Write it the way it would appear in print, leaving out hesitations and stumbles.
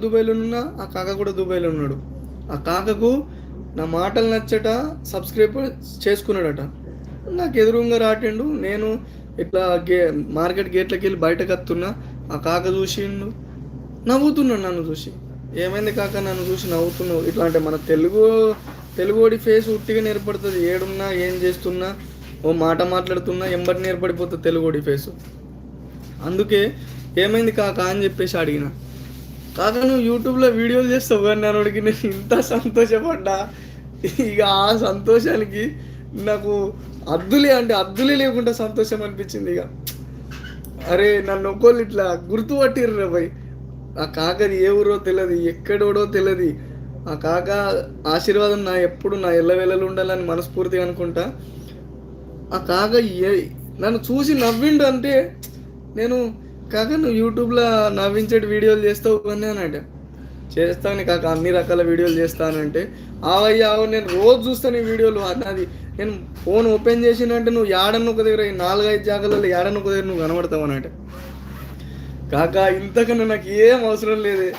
దుబాయ్లో ఉన్నా ఆ కాక కూడా దుబాయ్లో ఉన్నాడు. ఆ కాకకు నా మాటలు నచ్చట సబ్స్క్రైబ్ చేసుకున్నాడట. నాకు ఎదురుంగా రాటిండు. నేను ఇట్లా మార్కెట్ గేట్లకి వెళ్ళి బయటకు వస్తున్నా. ఆ కాక చూసిండు, నవ్వుతున్నాడు నన్ను చూసి. ఏమైంది కాక నన్ను చూసి నవ్వుతున్నావు ఇట్లా అంటే? మన తెలుగుడి ఫేస్ ఉట్టిగా ఏర్పడుతుంది. ఏడున్నా ఏం చేస్తున్నా ఓ మాట మాట్లాడుతున్నా ఎంబటి ఏర్పడిపోతుంది తెలుగుడి ఫేసు. అందుకే ఏమైంది కాక అని చెప్పేసి అడిగిన. కాక నువ్వు యూట్యూబ్లో వీడియోలు చేస్తావు కానీ నన్నుడికి నేను ఇంత సంతోషపడ్డా. ఇక ఆ సంతోషానికి నాకు అద్దులే లేకుండా సంతోషం అనిపించింది. ఇక అరే నన్ను ఒక్కోళ్ళు ఇట్లా గుర్తుపట్టిర్రు భయ్. ఆ కాకది ఏ ఊరో తెలియదు, ఎక్కడోడో తెలియదు. ఆ కాక ఆశీర్వాదం ఎప్పుడు నా ఎల్లవేళలు ఉండాలని మనస్ఫూర్తిగా అనుకుంటా. ఆ కాక నన్ను చూసి నవ్విండు అంటే నేను కాక నువ్వు యూట్యూబ్లో నవ్వించేటి వీడియోలు చేస్తావు కానీ అన్నట్టు. చేస్తాను కాక, అన్ని రకాల వీడియోలు చేస్తానంటే ఆవయ్యా నేను రోజు చూస్తాను ఈ వీడియోలు. అది నేను ఫోన్ ఓపెన్ చేసినంటే నువ్వు ఏడన్న ఒక దగ్గర 4-5 జాగాలలో ఏడన్న ఒక దగ్గర నువ్వు కనబడతావు అన్నట్టు. కాక ఇంతకన్నా నాకు ఏం అవసరం లేదే.